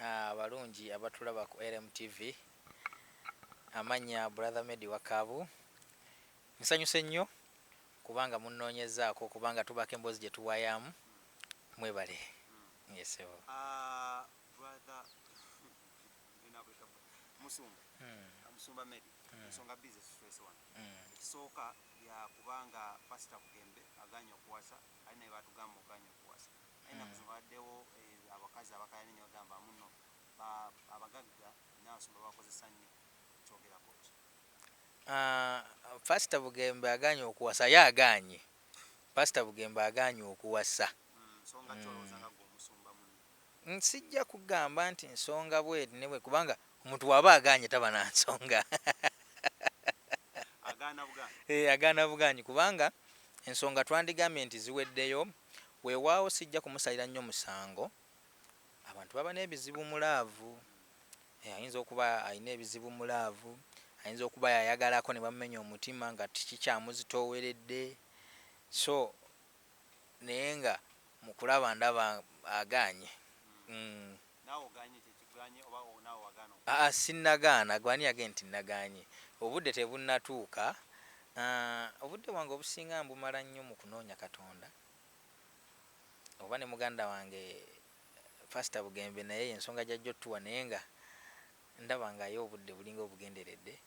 Abalungi abatulaba ku LMTV, amanya Brother Medi Wakabu. Nsanyuse nnyo kubanga munnoonyezaako kubanga tubako emboozi gye tuwaayamu. Mwebale. Yes, brother Musumba Medi ensonga business stress one ekisooka ya kubanga Pastor Bugembe aganya okuwasa alina batugamba oganya okuwasa alina kuzimaddewo abakazi abakayani ne bagamba muno abagagga n'abasumba bakozesa nnyo kyogerako ki? Pastor Bugembe aganya okuwasa aganye. Pastor Bugembe aganya okuwasa. Nsonga kyolooza nga omusumba muno. Sijja kugamba nti nsonga bweti ne bwe kubanga omuntu waba aganye taba na nsonga. Agaana buganyi kubanga ensonga twandigambye nti ziweddeyo, weewaawo sijja kumusalira nnyo musango. Abantu baba n'ebizibu mulaavu. Ayinza okuba alina ebizibu mulaavu, ayinza okuba yayagalako ne bamumenya omutima nga tikikyamuzitooweredde. So naye nga mu kulaba ndaba aganye. Naawe oganye kyekiganye oba naawe wagaana? Sinnagaana, gwani yage nti naganye. Obudde tebunnatuuka. Obudde bwange obusinga mbumala nnyo mu kunoonya Katonda. Oba ne muganda wange Pastor Bugembe naye ensonga gy'ajja otuwa naye nga ndaba nga ye obudde bulinga obugenderedde.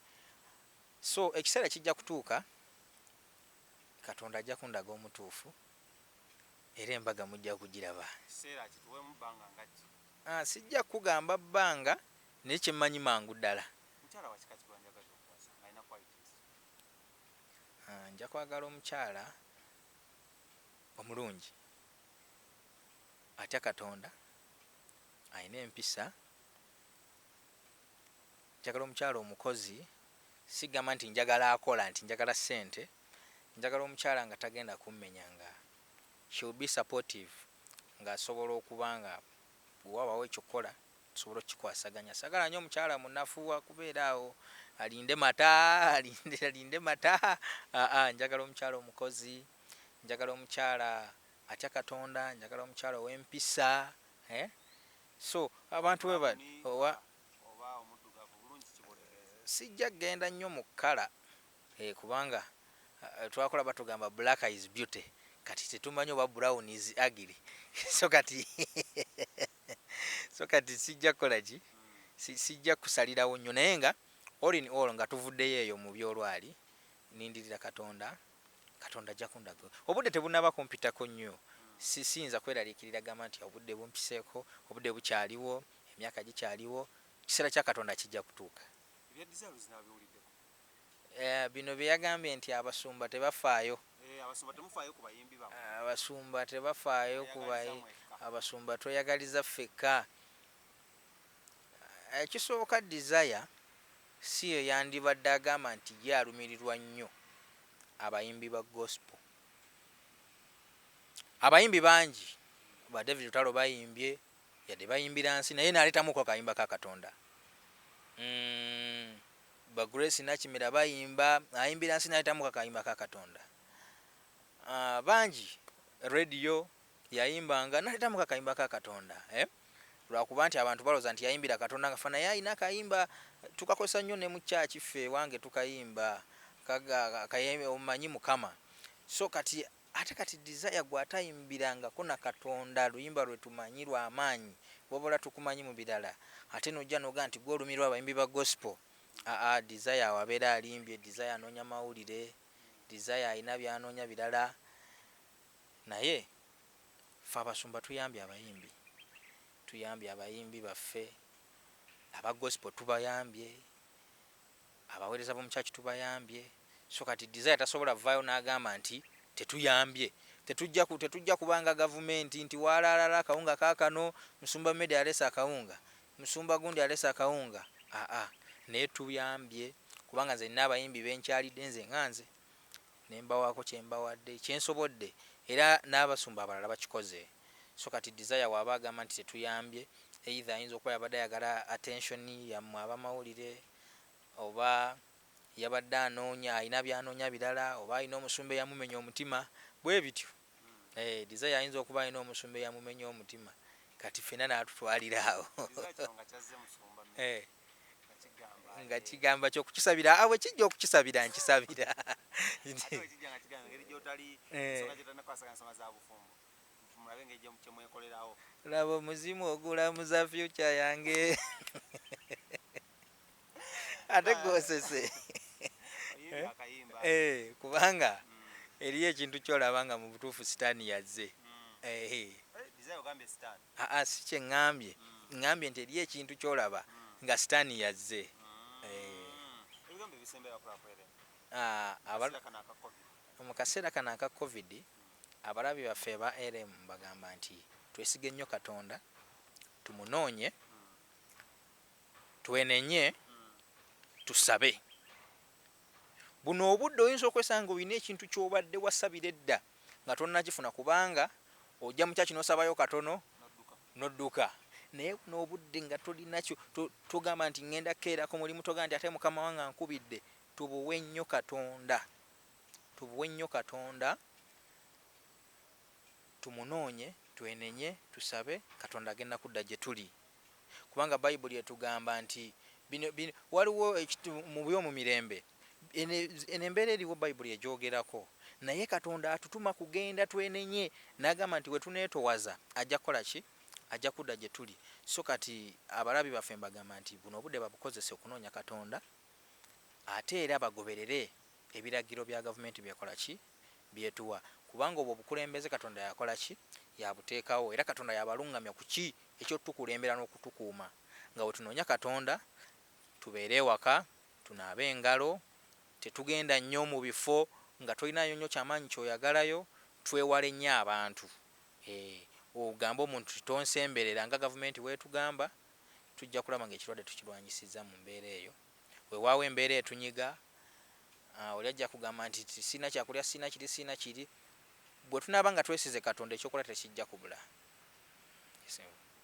So ekiseera kijja kutuuka Katonda ajja kundaga omutuufu era embaga mujja kugiraba. Kiseera kituwemu bbanga ngaki? Sijja kugamba bbanga naye kyemmanyi mangu ddala. Mukyala wa kika kibanja gato okuwasa ng'alina qualities. Nja kwagala omukyala omulungi atya Katonda, alina empisa. Njagala omukyala omukozi, sigamba nti njagala akola nti njagala ssente. Njagala omukyala nga tagenda kummenyanga. She will be supportive, ng'asobola okuba nga bw'wabawo ekyokola tusobola okukikwasaganya. Sagala nnyo omukyala munafuwa kubeera awo alinde mata. Njagala omukyala omukozi, njagala omukyala atya Katonda, njagala omukyala ow'empisa. So abantu bwe bali oba omuddugavu bulungi kibotereeza. Sijja kgenda nnyo mu kkala kubanga twakola batugamba black is beauty. Kati tetumanyi oba brown is ugly. So kati sijja kukola ki? Sijja kusalirawo nnyo naye nga all in all nga tuvuddeyo eyo mu byolwali nindirira Katonda. Katonda ajja kundaga. Obudde tebunnaba kumpitako nnyo. Siyinza kweraliikirira gamba nti obudde bumpiseeko, obudde bukyaliwo, emyaka gikyaliwo. Kiseera kya Katonda kijja kutuuka. Ebya design zinabiwuliddeko. Bino bye yagambye nti abasumba tebafaayo. Abasumba temufaayo ku bayimbi bamwe. Abasumba tebafaayo ku bayimbi. Abasumba tweyagaliza ffekka. Ekisooka Desire si yo yandibadde agamba nti ye alumirirwa nnyo abayimbi ba gospel. Abayimbi bangi ba David Lutalo bayimbye, yadde bayimbira nsi naye n'aleetamuko akayimba ka Katonda. Ba Grace Nakimera bayimba, ayimbira nsi n'aleetamuko akayimba ka Katonda. Bangi radio yayimbanga n'aleetamuko akayimba ka Katonda. Lwakuba nti abantu balooza nti yayimbira Katonda nga fana yalina akayimba tukakozesa nnyo ne mu kyaki ffe wange tukayimba akayimba omumanyi Mukama. So kati ate kati Desire gw'atayimbirangako na Katonda luyimba lwe tumanyi lwa maanyi wabula tukumanyi mu birala ate nojja noga nti gw'olumirwa abayimbi ba gospel. Desire wabeera alimbye, Desire anoonya mawulire, Desire alina byanoonya birala. Naye ffe abasumba tuyambye abayimbi baffe aba gospel tubayambye, abaweereza b'omu kyaki tubayambye. So kati Desire tasobola vaayo n'agamba nti tetuyambye. Tetujja kubanga gavumenti nti waalaalala akawunga kaakano Musumba Medi alesa akawunga, musumba gundi alesa akawunga. Naye tuyambye kubanga nze nina abayimbi benkyalidde nze nga nze ne mbawaako kye mbawadde kyensobodde era n'abasumba abalala bakikoze. So kati Desire waaba agamba nti tetuyambye, either ayinza okuba yabadde ayagala attention yammwe abamawulire, oba yabadde anoonya alina byanoonya birala, oba alina omusumba eyamumenya omutima bwe bityo. Desire ayinza okuba alina omusumba eyamumenya omutima kati fena n'atutwalira awo nga kigamba kyokukisabira awe kijja okukisabira nkisabira laba omuzimu ogulamuza future yange ate gosese kubanga eriyo ekintu kyolaba nga mu butuufu sitaani yazze. Si kye ŋŋambye, ŋŋambye nti eriyo ekintu kyolaba nga sitaani yazze. Mu kaseera kano aka covid abalabi baffe aba LM bagamba nti twesige nnyo Katonda, tumunoonye, twenenye, tusabe. Buno obudde oyinza okwesanga olina ekintu ky'obadde wasabira edda nga tonnakifuna kubanga ojja mu kyaki n'osabayo katono n'odduka. Naye buno obudde nga tolinakyo togamba nti ŋŋenda kukeerako mulimu, togamba nti ate mukama wange ankubidde. Tubuwe nnyo Katonda, tubuwe nnyo Katonda, tumunoonye, twenenye, tusabe, Katonda agenda kudda gye tuli. Kubanga Bayibuli etugamba nti waliwo mu by'omu mirembe eno embeera eriwo Bayibuli egyogerako, naye Katonda atutuma kugenda twenenye, n'agamba nti we tuneetowaza ajja kukola ki? Ajja kudda gye tuli. So kati abalabi baffe mbagamba nti buno obudde babukozese okunoonya Katonda, ate era bagoberere ebiragiro bya gavumenti byekola ki? Byetuwa. Kubanga obwo obukulembeze Katonda yakola ki? Yabuteekawo, era Katonda yabalungamya ku ki? Ekyotukulembera n'okutukuuma. Nga we tunoonya Katonda, tubeere ewaka, tunaabe engalo, tetugenda nnyo mu bifo nga tolinayo nnyo kyamaanyi kyoyagalayo, twewale nnyo abantu. Ogamba omuntu tonsemberera nga gavumenti weetugamba, tujja kulaba ng'ekirwadde tukirwanyisizza mu mbeera eyo. Weewaawo embeera etunyiga, oli ajja kugamba nti sina kyakulya, sina kiri, sina kiri. Bwe tunaaba nga twesize Katonda ekyokola tekijja kubula.